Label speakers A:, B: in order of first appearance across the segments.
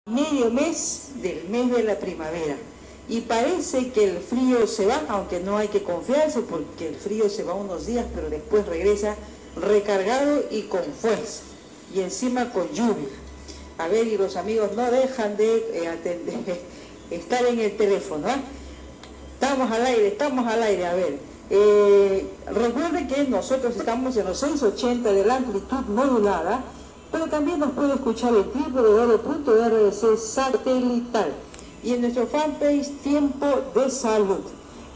A: Medio mes del mes de la primavera y parece que el frío se va, aunque no hay que confiarse porque el frío se va unos días pero después regresa recargado y con fuerza y encima con lluvia. A ver, y los amigos no dejan de estar en el teléfono, ¿eh? Estamos al aire, a ver. Recuerde que nosotros estamos en los 680 de la amplitud modulada, pero también nos puede escuchar el www.rbc satelital y en nuestro fanpage Tiempo de Salud.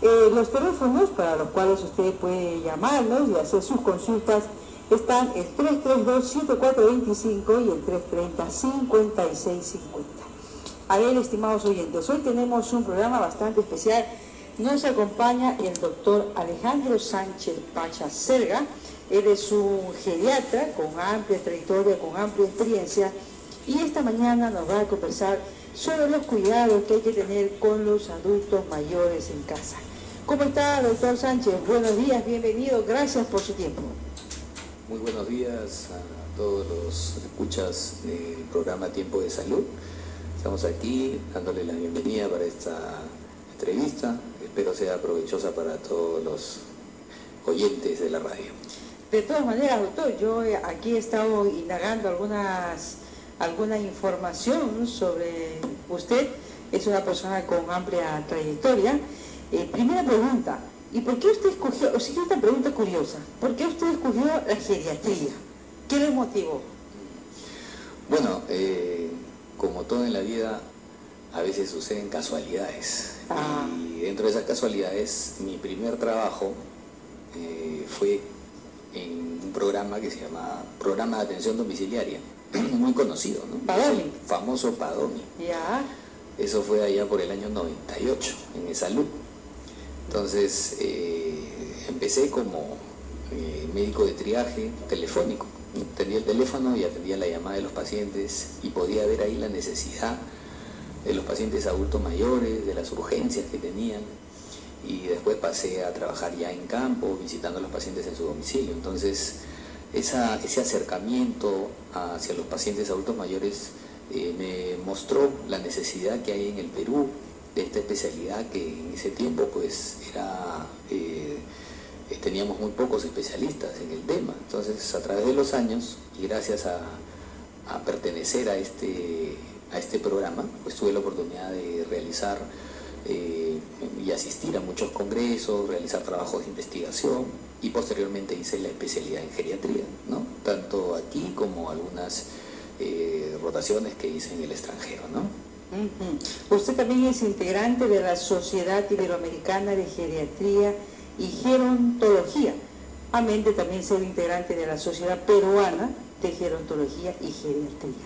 A: Los teléfonos para los cuales usted puede llamarnos y hacer sus consultas están el 332-7425 y el 330-5650. A ver, estimados oyentes, hoy tenemos un programa bastante especial. Nos acompaña el doctor Alejandro Sánchez Pacha Selga. Él es un geriatra con amplia trayectoria, con amplia experiencia, y esta mañana nos va a conversar sobre los cuidados que hay que tener con los adultos mayores en casa. ¿Cómo está, doctor Sánchez? Buenos días, bienvenido, gracias por su tiempo.
B: Muy buenos días a todos los escuchas del programa Tiempo de Salud. Estamos aquí dándole la bienvenida para esta entrevista. Espero sea provechosa para todos los oyentes de la radio.
A: De todas maneras, doctor, yo aquí he estado indagando alguna información sobre usted. Es una persona con amplia trayectoria. Primera pregunta, ¿y por qué usted escogió, o sea, esta pregunta curiosa, ¿por qué usted escogió la geriatría? ¿Qué le motivó?
B: Bueno, como todo en la vida, a veces suceden casualidades. Y dentro de esas casualidades, mi primer trabajo fue en un programa que se llama Programa de Atención Domiciliaria, muy conocido, ¿no?
A: Padomi.
B: El famoso Padomi.
A: Ya.
B: Eso fue allá por el año 98, en Salud. Entonces, empecé como médico de triaje telefónico. Atendía el teléfono y atendía la llamada de los pacientes y podía ver ahí la necesidad de los pacientes adultos mayores, de las urgencias que tenían. Y después pasé a trabajar ya en campo, visitando a los pacientes en su domicilio. Entonces, ese acercamiento hacia los pacientes adultos mayores me mostró la necesidad que hay en el Perú de esta especialidad que en ese tiempo pues teníamos muy pocos especialistas en el tema. Entonces, a través de los años y gracias a pertenecer a este programa, pues tuve la oportunidad de realizar y asistir a muchos congresos, realizar trabajos de investigación y posteriormente hice la especialidad en geriatría, ¿no? Tanto aquí como algunas rotaciones que hice en el extranjero, ¿no?
A: Usted también es integrante de la Sociedad Iberoamericana de Geriatría y Gerontología, amén de también ser integrante de la Sociedad Peruana de Gerontología y Geriatría.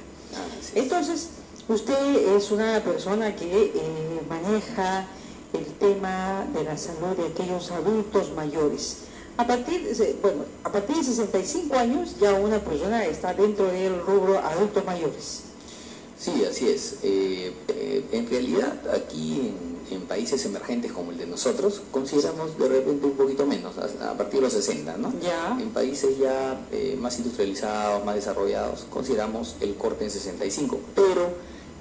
A: Entonces, usted es una persona que maneja el tema de la salud de aquellos adultos mayores. A partir de 65 años ya una persona está dentro del rubro adultos mayores.
B: Sí, así es. En realidad, aquí en países emergentes como el de nosotros, consideramos de repente un poquito menos, a partir de los 60, ¿no?
A: Ya.
B: En países ya más industrializados, más desarrollados, consideramos el corte en 65, pero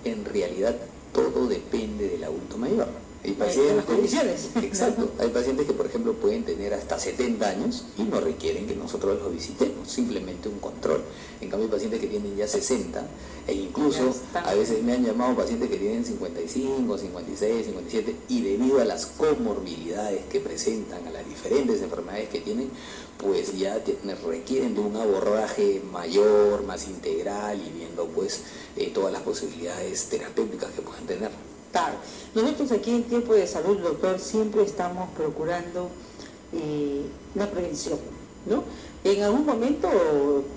B: en realidad todo depende del adulto mayor. Hay pacientes,
A: las condiciones.
B: Exacto. Hay pacientes que, por ejemplo, pueden tener hasta 70 años y no requieren que nosotros los visitemos, simplemente un control. En cambio, hay pacientes que tienen ya 60 e incluso a veces me han llamado pacientes que tienen 55, 56, 57 y debido a las comorbilidades que presentan, a las diferentes enfermedades que tienen, pues ya requieren de un abordaje mayor, más integral y viendo pues todas las posibilidades terapéuticas que pueden tener.
A: Claro. Nosotros aquí en Tiempo de Salud, doctor, siempre estamos procurando la prevención, ¿no? En algún momento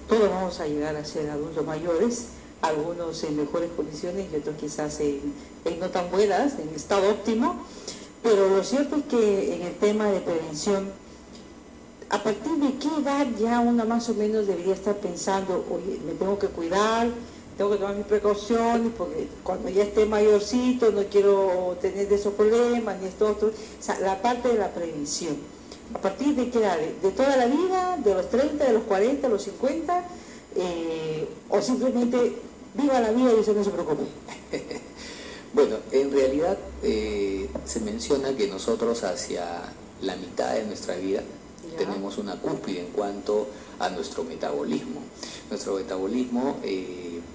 A: todos vamos a llegar a ser adultos mayores, algunos en mejores condiciones y otros quizás en no tan buenas, en estado óptimo, pero lo cierto es que en el tema de prevención, ¿a partir de qué edad ya uno más o menos debería estar pensando, oye, me tengo que cuidar, tengo que tomar mis precauciones, porque cuando ya esté mayorcito no quiero tener de esos problemas, ni esto otro? O sea, la parte de la prevención. ¿A partir de qué edad? ¿De toda la vida? ¿De los 30, de los 40, de los 50? ¿O simplemente viva la vida y usted no se preocupe.
B: Bueno, en realidad se menciona que nosotros hacia la mitad de nuestra vida tenemos una cúspide en cuanto a nuestro metabolismo. Nuestro metabolismo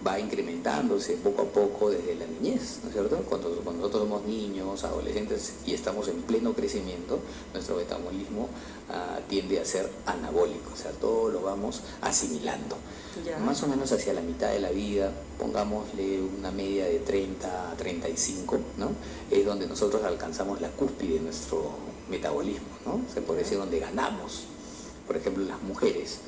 B: va incrementándose poco a poco desde la niñez, ¿no es cierto? Cuando nosotros somos niños, adolescentes y estamos en pleno crecimiento, nuestro metabolismo tiende a ser anabólico, o sea, todo lo vamos asimilando. Más o menos hacia la mitad de la vida, pongámosle una media de 30 a 35, ¿no? Es donde nosotros alcanzamos la cúspide de nuestro metabolismo, ¿no? Se puede decir donde ganamos. Por ejemplo, las mujeres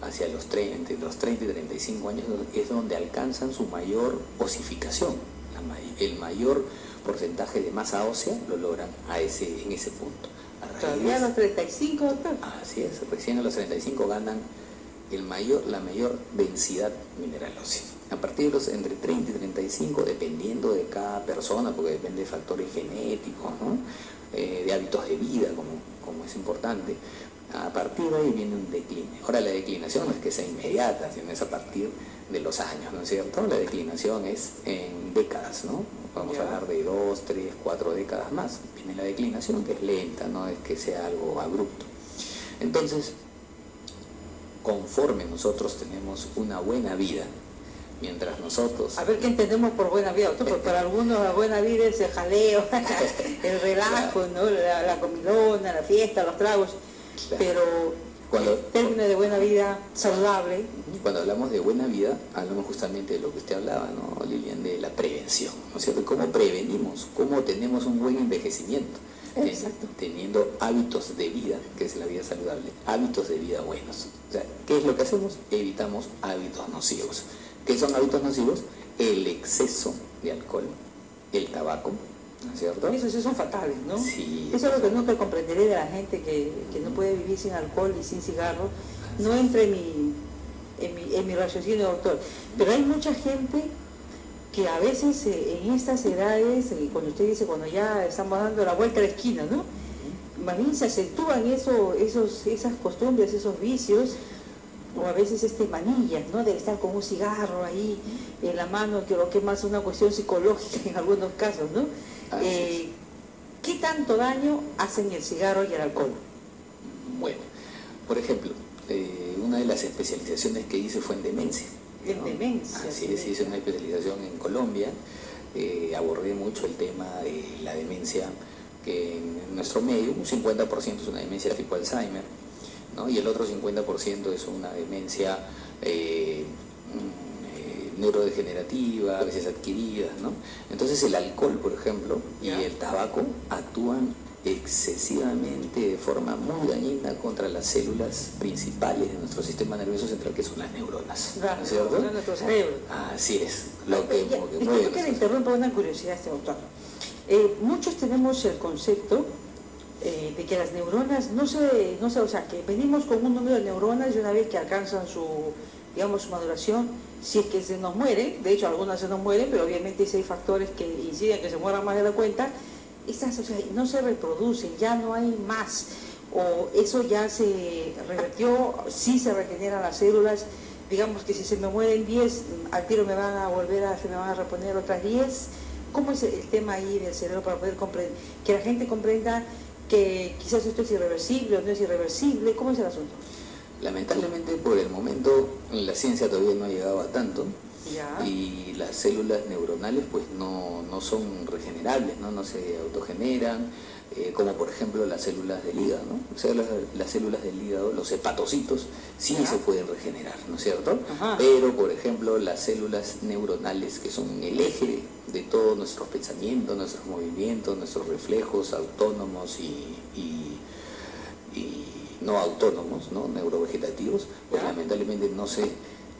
B: hacia los 30 y 35 años es donde alcanzan su mayor osificación, el mayor porcentaje de masa ósea lo logran en ese punto.
A: ¿Todavía a los 35, doctor?
B: Así es, recién a los 35 ganan la mayor densidad mineral ósea. A partir de los entre 30 y 35, dependiendo de cada persona, porque depende de factores genéticos, ¿no? De hábitos de vida, como es importante, a partir de ahí viene un decline. Ahora, la declinación no es que sea inmediata, sino es a partir de los años, ¿no es cierto? La declinación es en décadas, ¿no? Vamos a hablar de 2, 3, 4 décadas más. Viene la declinación, que es lenta, no es que sea algo abrupto. Entonces, conforme nosotros tenemos una buena vida, mientras nosotros...
A: A ver qué entendemos por buena vida, doctor, porque para algunos la buena vida es el jaleo, el relajo, ¿no? La comilona, la fiesta, los tragos, pero el término de buena vida saludable...
B: Cuando hablamos de buena vida, hablamos justamente de lo que usted hablaba, ¿no, Lilian? De la prevención, ¿no es cierto? ¿Cómo prevenimos? ¿Cómo tenemos un buen envejecimiento?
A: Exacto.
B: Teniendo hábitos de vida, que es la vida saludable, hábitos de vida buenos. O sea, ¿qué es lo que hacemos? Evitamos hábitos nocivos. ¿Qué son hábitos nocivos? El exceso de alcohol, el tabaco, ¿no es cierto?
A: Esos son fatales, ¿no?
B: Sí.
A: Eso es lo que nunca comprenderé de la gente que no puede vivir sin alcohol y sin cigarro. No entra en mi raciocinio, doctor. Pero hay mucha gente que a veces en estas edades, cuando usted dice, cuando ya estamos dando la vuelta a la esquina, ¿no? Más bien se acentúan esas costumbres, esos vicios, o a veces manillas, ¿no? De estar con un cigarro ahí en la mano, creo que es más una cuestión psicológica en algunos casos, ¿no? ¿Qué tanto daño hacen el cigarro y el alcohol?
B: Bueno, por ejemplo, una de las especializaciones que hice fue en demencia, ¿no?
A: En demencia.
B: Así es, hice una especialización en Colombia, abordé mucho el tema de la demencia, que en nuestro medio un 50% es una demencia tipo Alzheimer, ¿no? Y el otro 50% es una demencia neurodegenerativa, a veces adquiridas, ¿no? Entonces el alcohol, por ejemplo, y el tabaco actúan excesivamente de forma muy dañina contra las células principales de nuestro sistema nervioso central, que son las neuronas, ¿no es cierto?
A: Nuestro cerebro.
B: Así es. Disculpe
A: que le interrumpa una curiosidad, doctor. Muchos tenemos el concepto de que las neuronas no sé, o sea, que venimos con un número de neuronas y una vez que alcanzan su maduración, si es que se nos mueren, de hecho algunas se nos mueren, pero obviamente si hay factores que inciden que se mueran más de la cuenta, estas, o sea, no se reproducen, ya no hay más, o eso ya se revertió, sí se regeneran las células, digamos que si se me mueren 10, al tiro se me van a reponer otras 10. ¿Cómo es el tema ahí del cerebro para poder comprender, que la gente comprenda que quizás esto es irreversible o no es irreversible? ¿Cómo es el asunto?
B: Lamentablemente, por el momento, la ciencia todavía no ha llegado a tanto.
A: Ya.
B: Y las células neuronales pues no son regenerables, no se autogeneran, como por ejemplo las células del hígado, ¿no? O sea, las células del hígado, los hepatocitos, sí se pueden regenerar, ¿no es cierto?
A: Ajá.
B: Pero por ejemplo las células neuronales, que son el eje de todos nuestros pensamientos, nuestros movimientos, nuestros reflejos autónomos y no autónomos, ¿no? Neurovegetativos, pues lamentablemente no se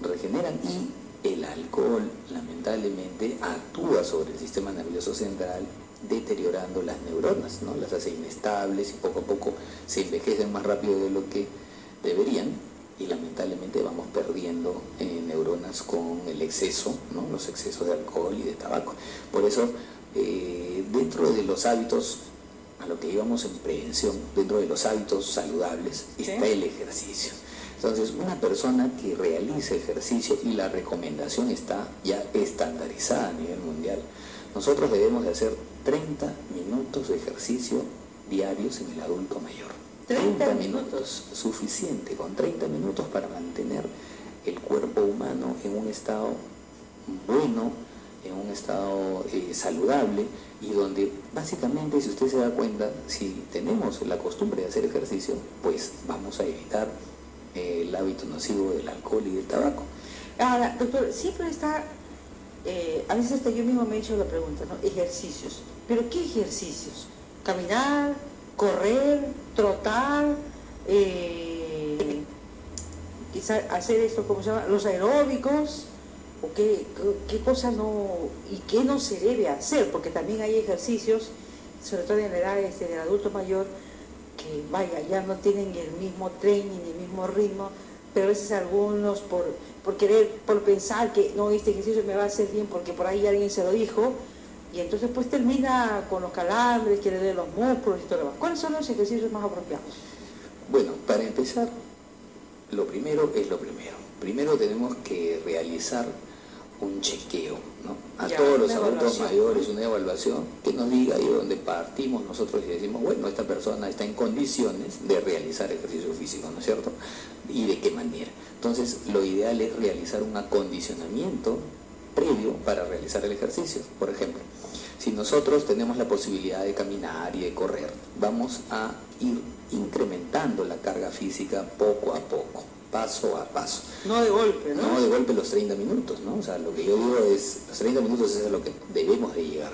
B: regeneran, y el alcohol lamentablemente actúa sobre el sistema nervioso central, deteriorando las neuronas, ¿no? Las hace inestables y poco a poco se envejecen más rápido de lo que deberían, y lamentablemente vamos perdiendo neuronas con el exceso, ¿no? Los excesos de alcohol y de tabaco. Por eso, dentro de los hábitos, a lo que íbamos en prevención, dentro de los hábitos saludables, está el ejercicio. Entonces, una persona que realice ejercicio, y la recomendación está ya estandarizada a nivel mundial, nosotros debemos de hacer 30 minutos de ejercicio diarios en el adulto mayor. 30 minutos, suficiente, con 30 minutos para mantener el cuerpo humano en un estado bueno, en un estado saludable, y donde básicamente, si usted se da cuenta, si tenemos la costumbre de hacer ejercicio, pues vamos a evitar el hábito nocivo del alcohol y del tabaco.
A: Ahora, doctor, siempre está, a veces hasta yo mismo me he hecho la pregunta, ¿no? Ejercicios. ¿Pero qué ejercicios? ¿Caminar, correr, trotar, quizá hacer esto, ¿cómo se llama? Los aeróbicos? ¿O qué cosa no, y qué no se debe hacer? Porque también hay ejercicios, sobre todo en la edad del adulto mayor, que vaya, ya no tienen el mismo training, el mismo ritmo, pero a veces algunos por querer, por pensar que no, este ejercicio me va a hacer bien porque por ahí alguien se lo dijo, y entonces pues termina con los calambres, que le den los músculos y todo lo demás. ¿Cuáles son los ejercicios más apropiados?
B: Bueno, para empezar, lo primero es lo primero. Primero tenemos que realizar un chequeo, ¿no? A todos los adultos mayores, una evaluación que nos diga, y donde partimos nosotros y decimos, bueno, esta persona está en condiciones de realizar ejercicio físico, ¿no es cierto? ¿Y de qué manera? Entonces, lo ideal es realizar un acondicionamiento previo para realizar el ejercicio. Por ejemplo, si nosotros tenemos la posibilidad de caminar y de correr, vamos a ir incrementando la carga física poco a poco, paso a paso.
A: No de golpe, ¿no?
B: No de golpe los 30 minutos, ¿no? O sea, lo que yo digo es, los 30 minutos es a lo que debemos de llegar,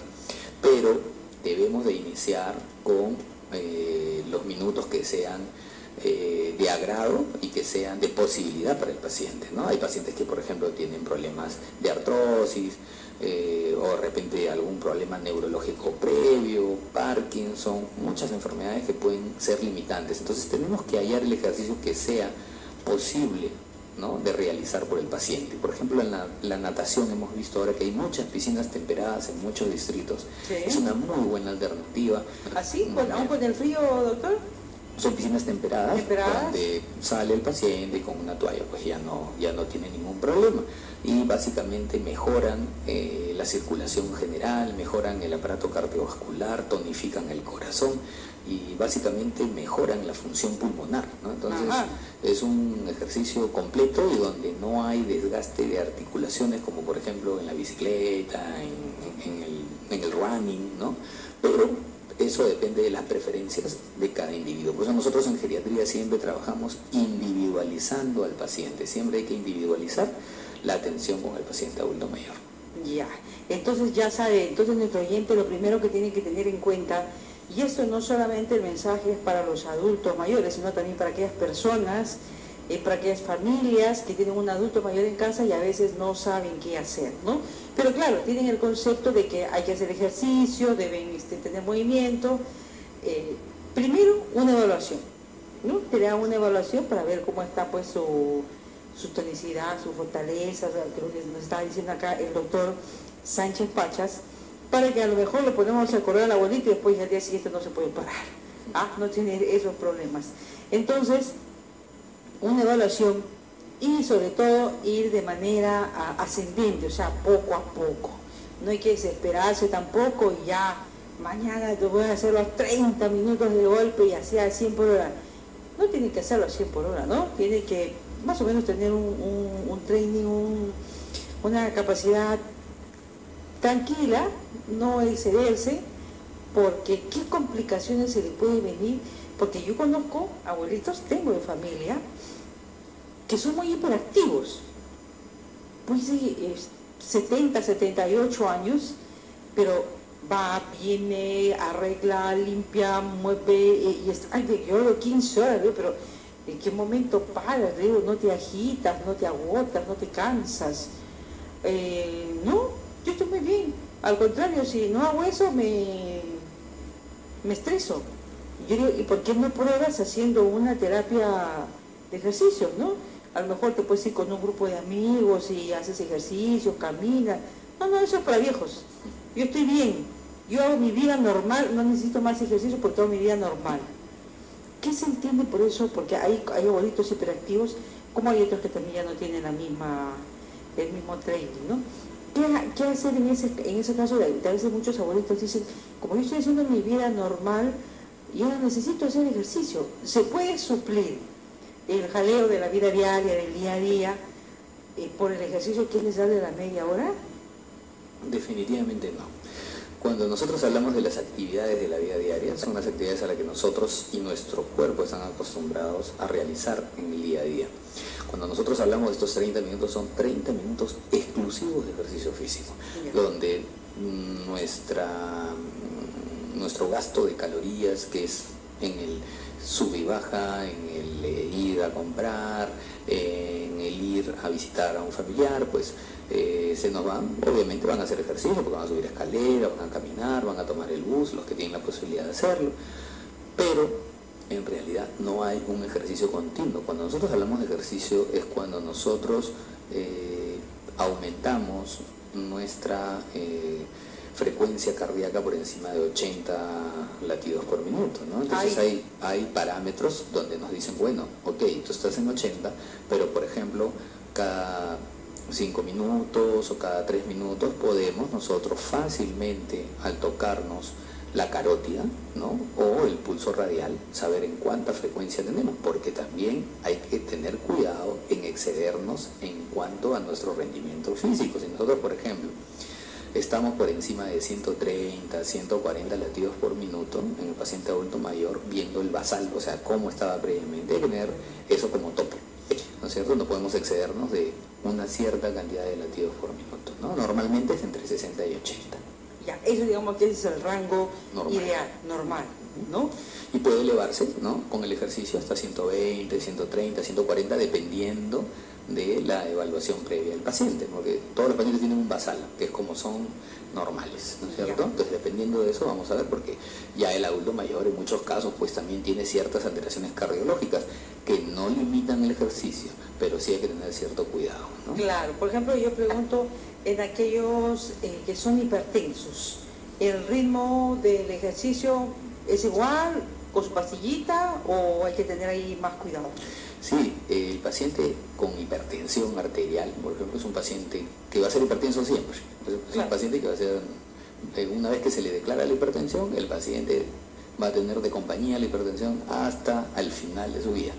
B: pero debemos de iniciar con los minutos que sean de agrado y que sean de posibilidad para el paciente, ¿no? Hay pacientes que, por ejemplo, tienen problemas de artrosis, o de repente algún problema neurológico previo, Parkinson, muchas enfermedades que pueden ser limitantes. Entonces tenemos que hallar el ejercicio que sea posible, ¿no?, de realizar por el paciente. Por ejemplo, en la natación hemos visto ahora que hay muchas piscinas temperadas en muchos distritos. ¿Sí? Es una muy buena alternativa.
A: ¿Así? ¿Aún con el frío, doctor?
B: Son piscinas temperadas, donde sale el paciente con una toalla, pues ya no tiene ningún problema, y básicamente mejoran la circulación general, mejoran el aparato cardiovascular, tonifican el corazón y básicamente mejoran la función pulmonar, ¿no? Entonces es un ejercicio completo y donde no hay desgaste de articulaciones, como por ejemplo en la bicicleta, en el running, ¿no? Pero eso depende de las preferencias de cada individuo. Por eso nosotros en geriatría siempre trabajamos individualizando al paciente. Siempre hay que individualizar la atención con el paciente adulto mayor.
A: Ya, entonces ya sabe, entonces nuestro oyente lo primero que tiene que tener en cuenta, y esto no solamente el mensaje es para los adultos mayores, sino también para aquellas personas, para aquellas familias que tienen un adulto mayor en casa y a veces no saben qué hacer, ¿no? Pero claro, tienen el concepto de que hay que hacer ejercicio, deben tener movimiento. Primero, una evaluación, ¿no? Te da una evaluación para ver cómo está pues su tonicidad, su fortaleza, lo que nos estaba diciendo acá el doctor Sánchez Pachas, para que a lo mejor lo ponemos a correr al abuelito y después al día siguiente no se puede parar. No tiene esos problemas. Entonces, una evaluación y sobre todo ir de manera ascendente, o sea, poco a poco. No hay que desesperarse tampoco y ya mañana te voy a hacer los 30 minutos de golpe y así a 100 por hora. No tiene que hacerlo a 100 por hora, ¿no? Tiene que más o menos tener un training, una capacidad tranquila, no excederse, porque qué complicaciones se le puede venir, porque yo conozco abuelitos, tengo de familia, que son muy hiperactivos, pues de 70, 78 años, pero va, viene, arregla, limpia, mueve, y está, yo lo 15 horas, pero ¿en qué momento paras? No te agitas, no te agotas, no te cansas. No, yo estoy muy bien. Al contrario, si no hago eso, me estreso. Yo digo, ¿y por qué no pruebas haciendo una terapia de ejercicios, no? A lo mejor te puedes ir con un grupo de amigos y haces ejercicio, caminas. No, eso es para viejos. Yo estoy bien. Yo hago mi vida normal, no necesito más ejercicio porque hago mi vida normal. ¿Qué se entiende por eso? Porque hay abuelitos hiperactivos, como hay otros que también ya no tienen el mismo training, ¿no? ¿Qué hacer en ese caso? A veces muchos abuelitos dicen, como yo estoy haciendo mi vida normal, yo no necesito hacer ejercicio. ¿Se puede suplir el jaleo de la vida diaria, del día a día, por el ejercicio que es necesario de la media hora?
B: Definitivamente no. Cuando nosotros hablamos de las actividades de la vida diaria, son las actividades a las que nosotros y nuestro cuerpo están acostumbrados a realizar en el día a día. Cuando nosotros hablamos de estos 30 minutos, son 30 minutos exclusivos de ejercicio físico, donde nuestro gasto de calorías, que es en el sub y baja, en el ir a comprar, en el ir a visitar a un familiar, pues se nos van, obviamente van a hacer ejercicio, porque van a subir escaleras, van a caminar, van a tomar el bus, los que tienen la posibilidad de hacerlo, pero en realidad no hay un ejercicio continuo. Cuando nosotros hablamos de ejercicio es cuando nosotros aumentamos nuestra frecuencia cardíaca por encima de 80 latidos por minuto, ¿no? Entonces hay parámetros donde nos dicen, bueno, ok, tú estás en 80, pero por ejemplo, cada 5 minutos o cada 3 minutos podemos nosotros fácilmente, al tocarnos la carótida, ¿no?, o el pulso radial, saber en cuánta frecuencia tenemos, porque también hay que tener cuidado en excedernos en cuanto a nuestro rendimiento físico. Si nosotros, por ejemplo, estamos por encima de 130, 140 latidos por minuto en el paciente adulto mayor, viendo el basal, o sea, cómo estaba previamente, hay que tener eso como tope, ¿no es cierto? No podemos excedernos de una cierta cantidad de latidos por minuto, ¿no? Normalmente es entre 60 y 80.
A: Ya, eso digamos que ese es el rango ideal, normal, ¿no?
B: Y puede elevarse, ¿no?, con el ejercicio hasta 120, 130, 140, dependiendo de la evaluación previa del paciente, porque todos los pacientes tienen un basal, que es como son normales, ¿no es cierto? Entonces, dependiendo de eso, vamos a ver, porque ya el adulto mayor en muchos casos pues también tiene ciertas alteraciones cardiológicas que no limitan el ejercicio, pero sí hay que tener cierto cuidado, ¿no?
A: Claro, por ejemplo, yo pregunto en aquellos que son hipertensos, ¿el ritmo del ejercicio es igual con su pastillita o hay que tener ahí más cuidado?
B: Sí, el paciente con hipertensión arterial, por ejemplo, es un paciente que va a ser hipertenso siempre. Es un paciente que va a ser, una vez que se le declara la hipertensión, el paciente va a tener de compañía la hipertensión hasta el final de su vida.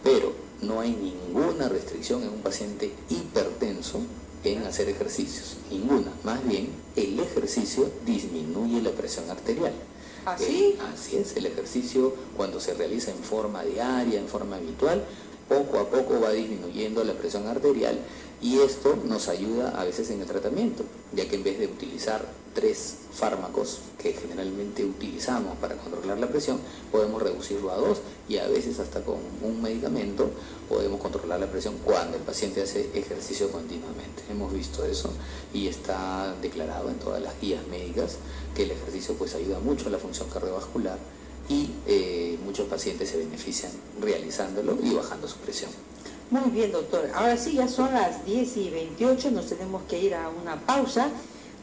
B: Pero no hay ninguna restricción en un paciente hipertenso en hacer ejercicios, ninguna. Más bien, el ejercicio disminuye la presión arterial.
A: ¿Así?
B: Así es, el ejercicio cuando se realiza en forma diaria, en forma habitual, poco a poco va disminuyendo la presión arterial y esto nos ayuda a veces en el tratamiento, ya que en vez de utilizar 3 fármacos que generalmente utilizamos para controlar la presión, podemos reducirlo a 2 y a veces hasta con un medicamento podemos controlar la presión cuando el paciente hace ejercicio continuamente. Hemos visto eso y está declarado en todas las guías médicas que el ejercicio pues ayuda mucho a la función cardiovascular y muchos pacientes se benefician realizándolo y bajando su presión.
A: Muy bien, doctor. Ahora sí, ya son las 10:28, nos tenemos que ir a una pausa.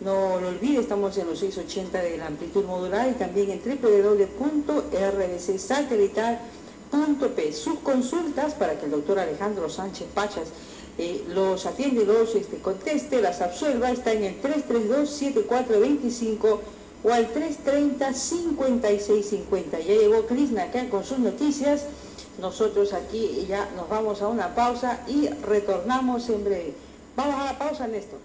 A: No lo olvide, estamos en los 680 de la amplitud modular y también en www.rbcsatelital.p. Sus consultas para que el doctor Alejandro Sánchez Pachas los atiende, los conteste, las absuelva, está en el 332-7425 o al 330-5650. Ya llegó Krishna acá con sus noticias. Nosotros aquí ya nos vamos a una pausa y retornamos en breve. Vamos a la pausa, Néstor.